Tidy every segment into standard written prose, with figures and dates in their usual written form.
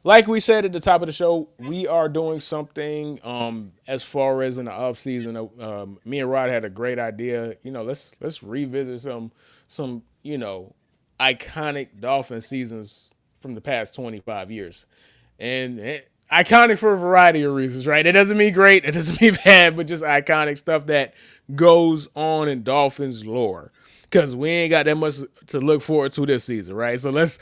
like we said at the top of the show, we are doing something as far as in the off season. Me and Rod had a great idea. Let's revisit some iconic Dolphin seasons from the past 25 years, and iconic for a variety of reasons. Right? It doesn't mean great. It doesn't mean bad, but just iconic stuff that goes on in Dolphins lore. Cause we ain't got that much to look forward to this season, right? So let's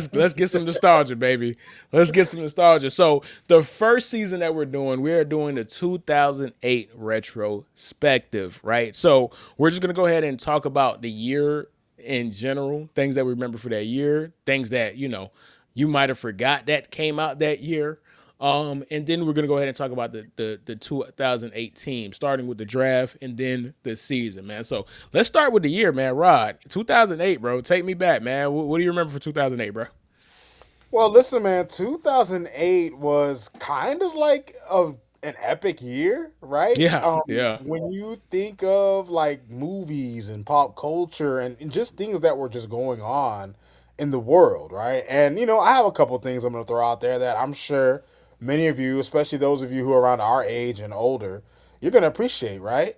get some nostalgia, baby. Let's get some nostalgia. So the first season that we are doing the 2008 retrospective, right? So we're just gonna go ahead and talk about the year in general, things that we remember for that year, things that you might have forgot that came out that year. And then we're gonna go ahead and talk about the 2008 team, starting with the draft and then the season, man. So let's start with the year, man. Rod, 2008, bro. Take me back, man. What do you remember for 2008, bro? Well, listen, man, 2008 was kind of like an epic year, right? Yeah, yeah. When you think of like movies and pop culture and just things that were just going on in the world, right? And, I have a couple things I'm going to throw out there that I'm sure many of you, especially those of you who are around our age and older, you're going to appreciate, right?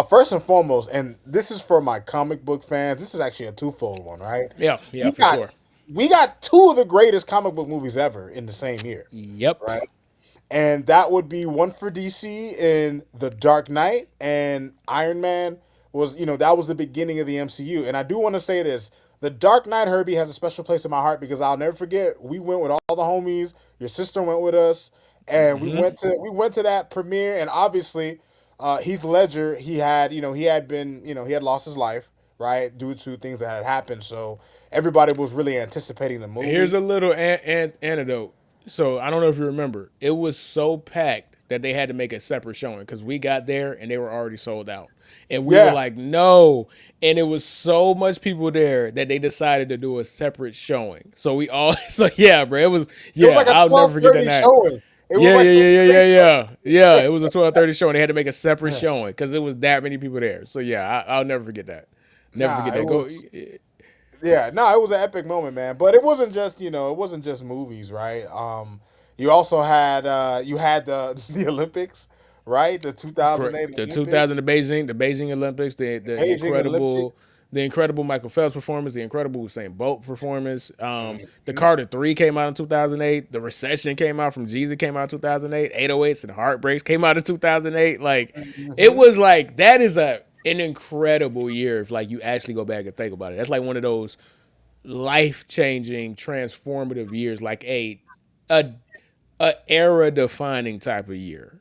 First and foremost, and this is for my comic book fans, this is actually a twofold one, right? Yeah, yeah, We for got sure. we got two of the greatest comic book movies ever in the same year, Yep. right? And that would be one for DC in The Dark Knight, and Iron Man was, that was the beginning of the MCU. And I do want to say this. The Dark Knight, Herbie, has a special place in my heart because I'll never forget. We went with all the homies. Your sister went with us, and we went to that premiere. And obviously, Heath Ledger, he had lost his life, right, due to things that had happened. So everybody was really anticipating the Here's movie. a little anecdote. So I don't know if you remember, it was so packed that they had to make a separate showing because we got there and they were already sold out, and we were Yeah, like, no, and it was so much people there that they decided to do a separate showing. So we all, so yeah, bro, it was it was yeah, like a I'll never forget that 12:30 night. showing. It was Yeah, like yeah, some yeah, yeah, yeah, crazy. yeah, yeah. It was a 12:30 show, and they had to make a separate showing because it was that many people there. So yeah, I'll never forget that. Never forget Nah, it that. Go. was yeah, no, it was an epic moment, man. But it wasn't just movies, right? You also had the the Olympics, right? The 2008 The Olympics, 2000 the Beijing Olympics, the Beijing incredible Olympics. Michael Phelps performance, the incredible Usain Bolt performance. The Mhm. Carter 3 came out in 2008. The Recession came out from Jeezy came out in 2008. 808s and Heartbreaks came out in 2008. Like it Mhm. was like that is an incredible year if like you actually go back and think about it. That's like one of those life changing, transformative years, like a a era defining type of year.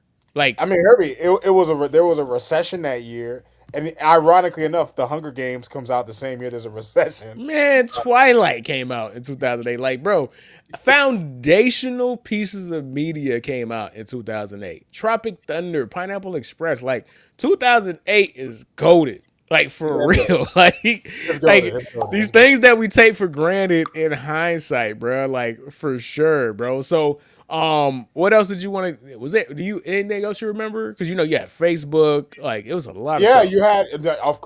I Like mean, Herbie, there was a recession that year, and ironically enough, The Hunger Games comes out the same year there's a recession. man, Twilight came out in 2008. Like, bro, foundational pieces of media came out in 2008. Tropic Thunder, Pineapple Express, like 2008 is goaded. Like Yeah, for real, like, let's go there. like Let's go these there. things that we take for granted in hindsight, bro. Like for sure, bro. So, what else did you want to? Was it? Do you anything else you remember? Because you had Facebook. Like it was a lot of Yeah, stuff. you had,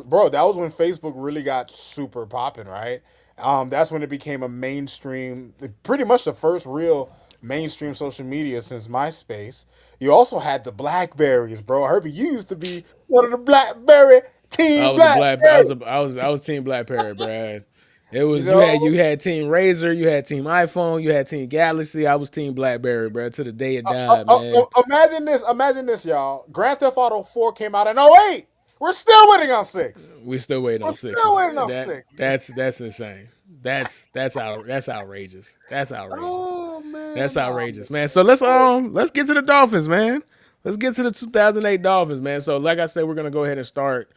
bro. That was when Facebook really got super popping, right? That's when it became a mainstream, pretty much the first real mainstream social media since MySpace. You also had the Blackberries, bro. Herbie, you used to be one of the Blackberry I team was a black. Blackberry. I was Team BlackBerry, Brad. It You was know, you had Team Razor, you had Team iPhone, you had Team Galaxy. I was Team BlackBerry, bro. To the day it died, man. imagine this, y'all. Grand Theft Auto 4 came out in '08. We're still waiting on six. We still waiting We're on still sixes. waiting on six. That's insane. That's outrageous. That's outrageous. Oh That's man, nah, outrageous, man. So man. let's get to the Dolphins, man. Let's get to the 2008 Dolphins, man. So like I said, we're gonna go ahead and start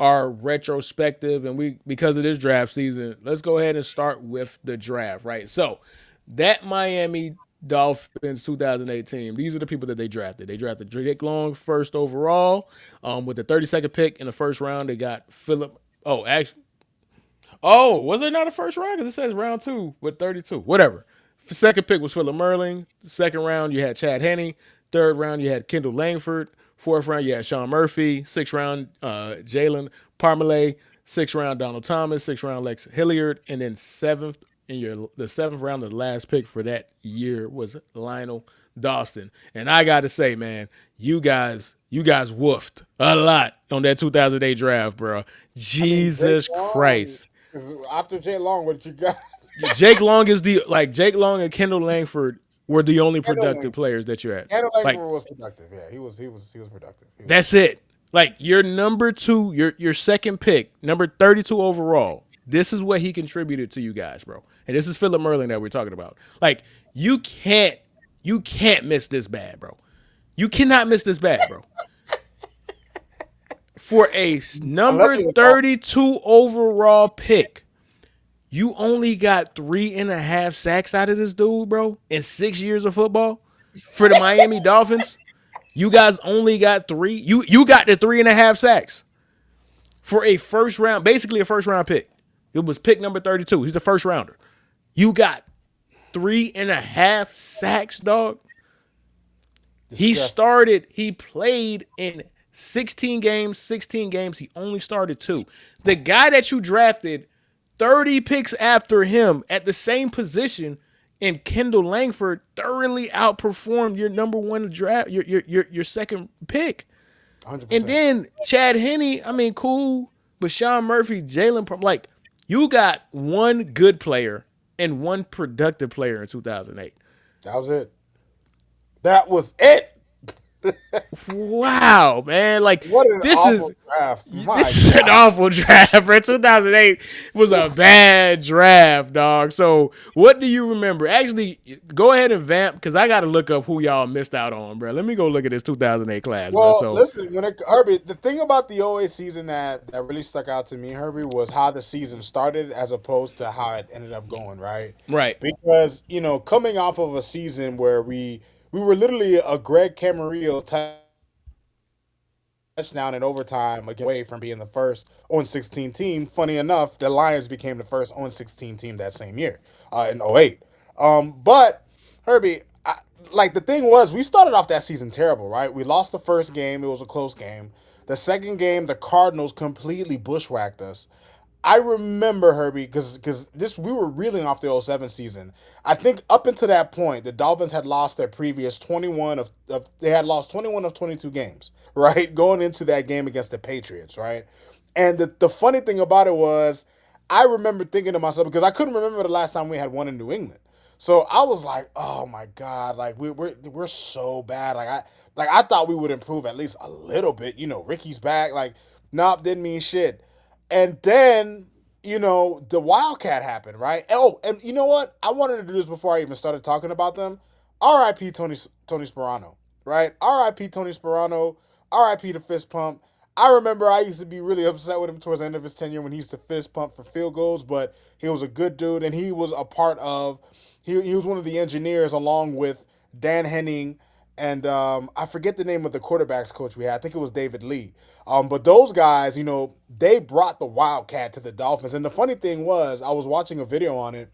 our retrospective, and we because of this draft season, let's go ahead and start with the draft, right? So that Miami Dolphins 2008 team. These are the people that they drafted. They drafted Drake Long first overall, with the 32nd pick in the first round. They got Philip. Oh, actually, oh, was it not a first round? Because it says round two with 32. Whatever. Second pick was Philip Merling. Second round, you had Chad Henne. Third round, you had Kendall Langford. Fourth round, you had Sean Murphy. Sixth round, Jalen Parmalee. Sixth round, Donald Thomas. Sixth round, Lex Hilliard. And then seventh and the seventh round, the last pick for that year was Lionel Dawson. And I got to say, man, you guys woofed a lot on that 2008 draft, bro. I mean, Jake Jesus Long. Christ. After Jake Long, what you got? Jake Long is the like Jake Long and Kendall Langford were the only Kendall productive Langford. players that you had. Kendall Like Langford was productive. Yeah, he was productive. He was that's productive. it. Like your number two, your second pick, number 32 overall. This is what he contributed to you guys, bro. And this is Philip Merlin that we're talking about. Like you can't you can't miss this bad, bro. You cannot miss this bad, bro. For a Unless number you're the Dolphins. 32 overall pick, you only got 3.5 sacks out of this dude, bro, in 6 years of football for the Miami Dolphins. You guys only got three. You got the 3.5 sacks for a first round, basically a first round pick. It was pick number 32. He's the first rounder. You got 3.5 sacks, dog. Disgusting. He played in 16 games. 16 games. He only started two. The guy that you drafted 30 picks after him at the same position in Kendall Langford thoroughly outperformed your number one draft, your second pick. And 100%. then Chad Henne, I mean, cool, but Sean Murphy, like, you got one good player and one productive player in 2008. That was it. That was it. Wow, man. Like, What an this awful is draft. My this is an God. awful draft, bro. 2008 was a bad draft, dog. So, what do you remember? Actually, go ahead and vamp because I got to look up who y'all missed out on, bro. Let me go look at this 2008 class, bro. Well, So, listen, Herbie, the thing about the OA season that really stuck out to me, Herbie, was how the season started as opposed to how it ended up going, right? right, Because, coming off of a season where we were literally a Greg Camarillo touchdown in overtime again away from being the first 0-16 team. Funny enough, the Lions became the first 0-16 team that same year in '08. But Herbie, like the thing was, we started off that season terrible, right? We lost the first game; it was a close game. The second game, the Cardinals completely bushwhacked us. I remember Herbie because this we were reeling off the '07 season. I think up until that point, the Dolphins had lost their previous 21 of they had lost 21 of 22 games, right? Going into that game against the Patriots, right? And the funny thing about it was I remember thinking to myself because I couldn't remember the last time we had one in New England. So I was like, "Oh my god, like we're so bad." Like I thought we would improve at least a little bit. Ricky's back. Like, nope, didn't mean shit. And then, the Wildcat happened, right? Oh, and you know what? I wanted to do this before I even started talking about them. R.I.P. Tony Sperano, right? R.I.P. Tony Sperano. R.I.P. the fist pump. I remember I used to be really upset with him towards the end of his tenure when he used to fist pump for field goals, but he was a good dude, and he was a part of. He was one of the engineers along with Dan Henning and I forget the name of the quarterbacks coach we had. I think it was David Lee. But those guys, they brought the Wildcat to the Dolphins. And the funny thing was, I was watching a video on it,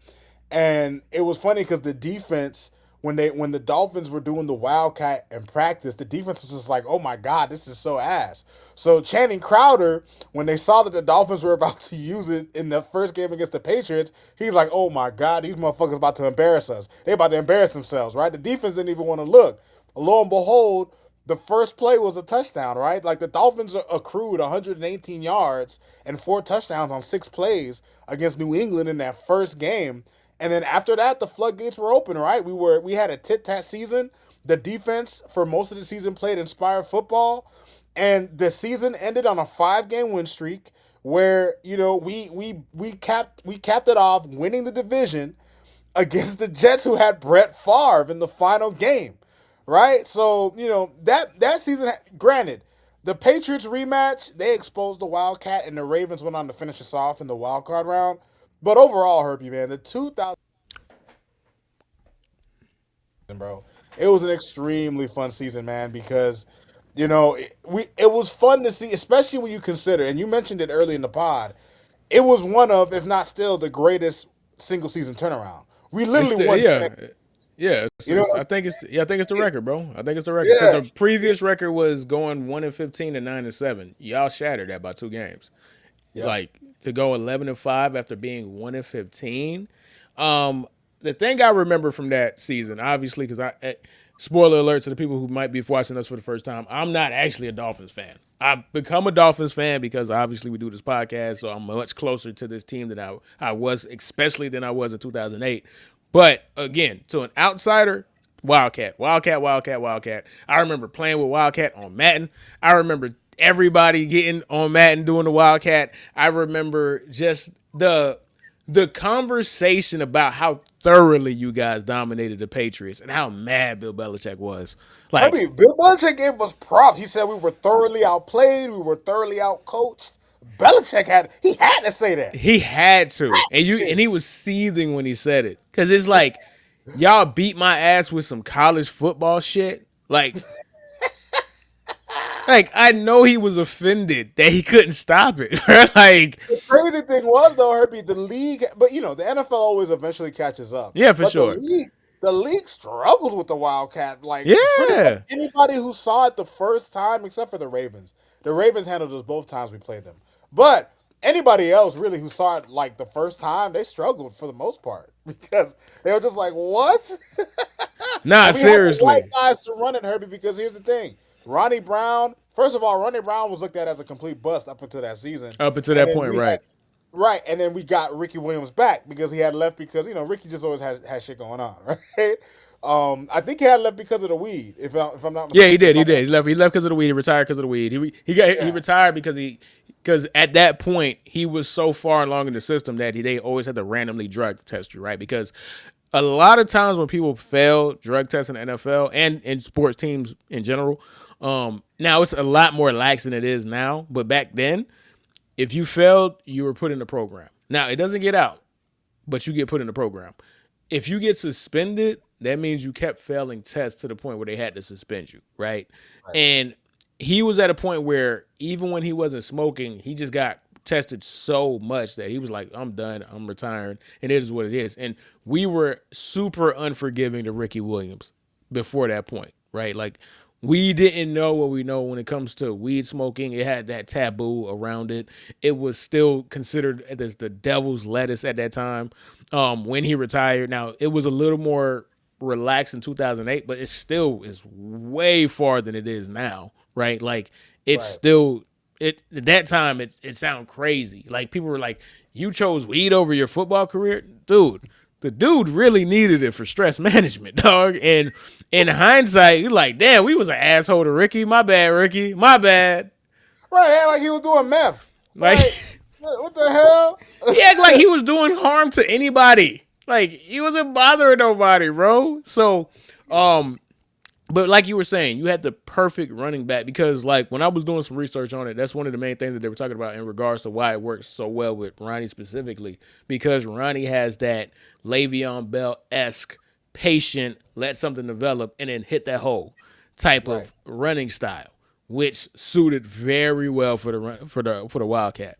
and it was funny because the defense, when the Dolphins were doing the Wildcat in practice, the defense was just like, "Oh my God, this is so ass." So Channing Crowder, when they saw that the Dolphins were about to use it in the first game against the Patriots, he's like, "Oh my God, these motherfuckers about to embarrass us. They about to embarrass themselves, right?" The defense didn't even want to look. Lo and behold, the first play was a touchdown, right? Like the Dolphins accrued 118 yards and 4 touchdowns on 6 plays against New England in that first game. And then after that, the floodgates were open, right? We had a tit-tat season. The defense for most of the season played inspired football. And the season ended on a 5-game win streak where, we capped it off winning the division against the Jets who had Brett Favre in the final game, right? So, that season, granted, the Patriots rematch, they exposed the Wildcat and the Ravens went on to finish us off in the wild card round. But overall, Herbie, man, the 2000, bro, it was an extremely fun season, man, because it was fun to see, especially when you consider, and you mentioned it early in the pod, it was one of, if not still, the greatest single season turnaround. We it's literally the, won 10. yeah. Yeah, You know what I I'm think it's the record, bro. I think it's the record because saying? the previous record was going 1-15 and 9-7. Y'all shattered that by 2 games. Yeah. Yep. Like to go 11-5 after being 1-15. Um, the thing I remember from that season, obviously, because spoiler alert to the people who might be watching us for the first time, I'm not actually a Dolphins fan. I've become a Dolphins fan because obviously we do this podcast, so I'm much closer to this team than I was, especially than I was in 2008. But again, to an outsider, Wildcat, Wildcat, Wildcat, Wildcat. I remember playing with Wildcat on Madden. I remember everybody getting on Madden doing the Wildcat. I remember just the conversation about how thoroughly you guys dominated the Patriots and how mad Bill Belichick was. Like, Herbie, Bill Belichick gave us props. He said we were thoroughly outplayed, we were thoroughly outcoached. Belichick had to say that. he had to. And he was seething when he said it. Cause it's like, y'all beat my ass with some college football shit. Like I know he was offended that he couldn't stop it. Like, The crazy thing was though, Herbie, the league, but the NFL always eventually catches up. yeah, for But the sure. league, the league struggled with the Wildcat. Like pretty much Yeah. anybody who saw it the first time, except for the Ravens. The Ravens handled us both times we played them. But anybody else really who saw it like the first time, they struggled for the most part because they were just like, "What?" Nah, And we had the right seriously. guys to run it, Herbie. Because here's the thing: Ronnie Brown. First of all, Ronnie Brown was looked at as a complete bust up until that season, Up until and that then point, we had right. right, and then we got Ricky Williams back because he had left because Ricky just always has shit going on, right? I think he had left because of the weed, if I'm not Yeah, he if did. He I'm not, did. He left. He left because of the weed. He retired because of the weed. He yeah, retired because at that point he was so far along in the system that they always had to randomly drug test you, right? Because a lot of times when people fail drug tests in the NFL and in sports teams in general, now it's a lot more lax than it is now. But back then, if you failed, you were put in the program. Now it doesn't get out, but you get put in the program. If you get suspended, that means you kept failing tests to the point where they had to suspend you, right? right, And he was at a point where even when he wasn't smoking, he just got tested so much that he was like, I'm done, I'm retiring, and it is what it is. And we were super unforgiving to Ricky Williams before that point, right? Like we didn't know what we know when it comes to weed smoking. It had that taboo around it. It was still considered as the devil's lettuce at that time. When he retired, now it was a little more relaxed in 2008, but it still is way farther than it is now, right? Like it's right. still it at that time it sounded crazy. Like people were like, "You chose weed over your football career, dude." The dude really needed it for stress management, dog. And in hindsight, you're like, damn, we was an asshole to Ricky. My bad, Ricky. My bad. Right, had like he was doing meth. Like Like, what the hell? he acted like he was doing harm to anybody. Like he wasn't bothering nobody, bro. So, Jesus. but like you were saying, you had the perfect running back because, like, when I was doing some research on it, that's one of the main things that they were talking about in regards to why it works so well with Ronnie specifically. Because Ronnie has that Le'Veon Bell esque, patient, let something develop, and then hit that hole type Right. of running style, which suited very well for the Wildcat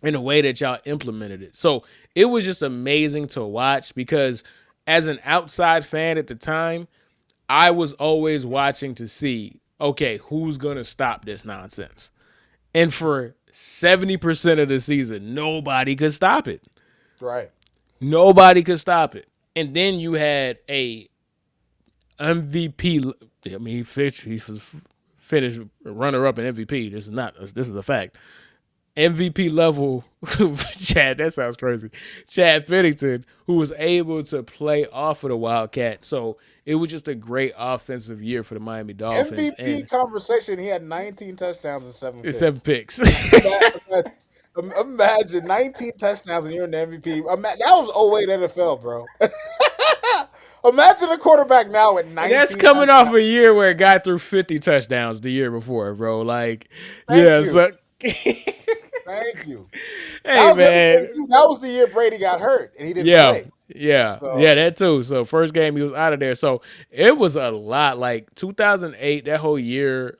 in the way that y'all implemented it. So it was just amazing to watch because as an outside fan at the time, I was always watching to see, okay, who's gonna stop this nonsense? And for 70% of the season, nobody could stop it. Right. Nobody could stop it. And then you had a MVP. I mean, he was finished runner up in MVP. This is a fact. MVP level Chad, that sounds crazy. Chad Pennington, who was able to play off of the Wildcat. So it was just a great offensive year for the Miami Dolphins MVP and conversation. He had 19 touchdowns and seven it's 7 picks. picks. Imagine 19 touchdowns and you're in the MVP. That was 08 NFL, bro. Imagine a quarterback now with And that's 19 coming off touchdowns. a year where a guy threw 50 touchdowns the year before, bro. Like, Thank yeah, you. so Thank you. That hey was the other thing, man. too. That was the year Brady got hurt and he didn't Yeah. play. Yeah, So, that too. So first game he was out of there. So it was a lot. Like 2008, that whole year.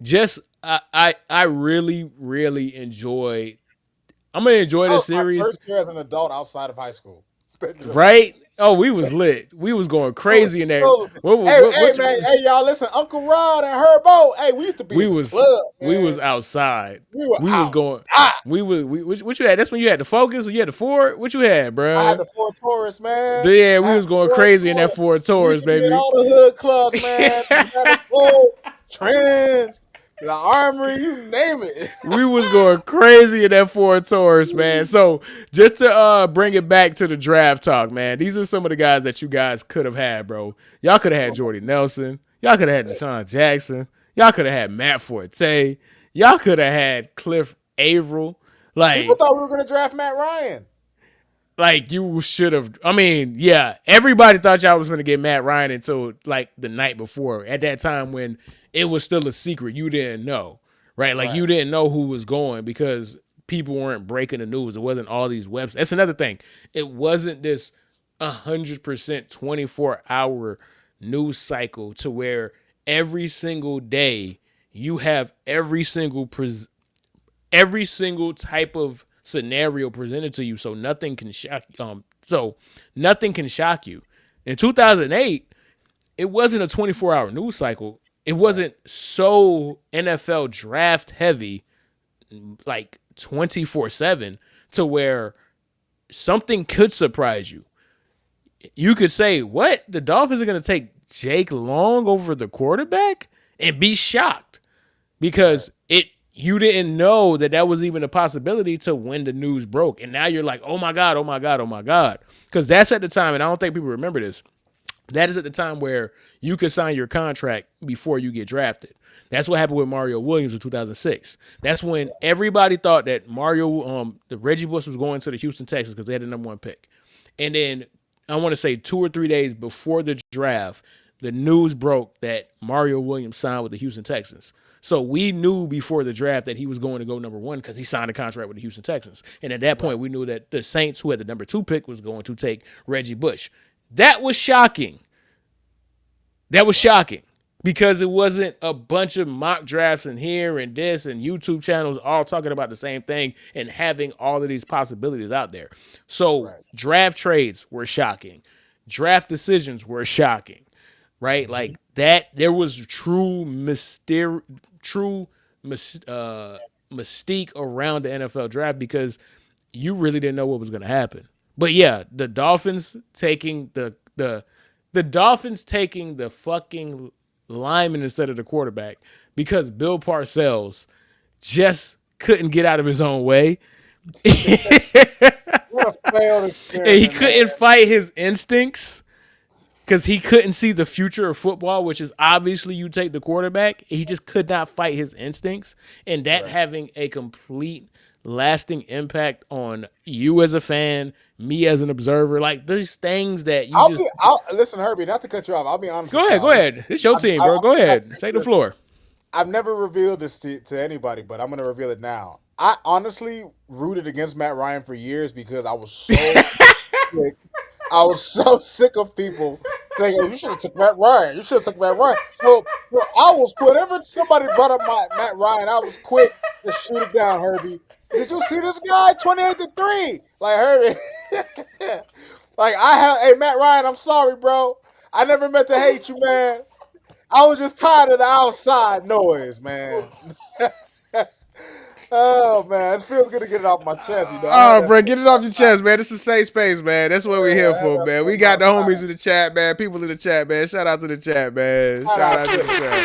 Just I really really enjoy. I'm gonna enjoy that this was my series, first year as an adult outside of high school. Thinking about right? it. Oh, we was lit. We was going I was crazy in there. so. Hey, man, hey, y'all, listen, Uncle Rod and Herbo. Hey, we used to be we in the was club, we was man. outside. We were We was going. outside. What you had? That's when you had the Focus or you had the Ford. What you had, I had bruh? the Ford Taurus, man. Yeah, I we had was the going Ford crazy in that Taurus. Ford We Taurus, used to be in baby. all the hood clubs, man. The Manifold, Trends, the Armory, you name it. We was going crazy in that Ford Taurus, man. So just to bring it back to the draft talk, man. These are some of the guys that you guys could have had, bro. Y'all could have had Jordy Nelson. Y'all could have had Deshaun Jackson. Y'all could have had Matt Forte. Y'all could have had Cliff Averill. People Like, thought we were gonna draft Matt Ryan. like you should have. I mean, yeah, everybody thought y'all was going to get Matt Ryan until like the night before. At that time when it was still a secret, you didn't know, right? Like Right, you didn't know who was going because people weren't breaking the news. It wasn't all these websites. That's another thing. It wasn't this 100% 24-hour news cycle to where every single day you have every single type of scenario presented to you, so nothing can shock. Nothing can shock you. In 2008, it wasn't a 24-hour news cycle. It right, wasn't so NFL draft heavy, like 24/7, to where something could surprise you. You could say, "What? The Dolphins are going to take Jake Long over the quarterback?" and be shocked right, because it you didn't know that that was even a possibility to when the news broke, and now you're like, oh my god, oh my god, oh my god, because that's at the time, and I don't think people remember this. That is at the time where you could sign your contract before you get drafted. That's what happened with Mario Williams in 2006. That's when everybody thought that the Reggie Bush was going to the Houston Texans because they had the number one pick. And then I want to say 2 or 3 days before the draft, the news broke that Mario Williams signed with the Houston Texans. So we knew before the draft that he was going to go number one because he signed a contract with the Houston Texans. And at that right. point, we knew that the Saints, who had the number two pick, was going to take Reggie Bush. That was shocking. That was Right. shocking because it wasn't a bunch of mock drafts and here and this and YouTube channels all talking about the same thing and having all of these possibilities out there. So Right. draft trades were shocking. Draft decisions were shocking, right? Hmm. Like that, there was true mystique around the NFL draft because you really didn't know what was going to happen. But yeah, the Dolphins taking the fucking lineman instead of the quarterback because Bill Parcells just couldn't get out of his own way. What a failed And he experiment, man. couldn't fight his instincts because he couldn't see the future of football, which is obviously you take the quarterback. He just could not fight his instincts, and that Right. having a complete lasting impact on you as a fan, me as an observer, like these things that you just I'll listen, Herbie. Not to cut you off. I'll be honest go with ahead, y'all. go This, ahead. It's your I, team, I, bro. Go I, ahead, take the listen, floor. I've never revealed this to anybody, but I'm gonna reveal it now. I honestly rooted against Matt Ryan for years because I was so sick. I was so sick of people saying, "Oh, you should have took Matt Ryan. You should have took Matt Ryan." So I was whenever somebody brought up my Matt Ryan, I was quick to shoot it down. Herbie, did you see this guy? 28-3. Like Herbie, like I have. Hey, Matt Ryan, I'm sorry, bro. I never meant to hate you, man. I was just tired of the outside noise, man. Oh man, it feels good to get it off my chest. I had Oh, that bro, feeling get it off your last chest, man. This is a safe space, man. That's what we're night. Yeah, here I had for, that man. We feeling got last the homies night. in the chat, man. People in the chat, man. Shout out to the chat, man. Shout Shout out out to to the it. chat.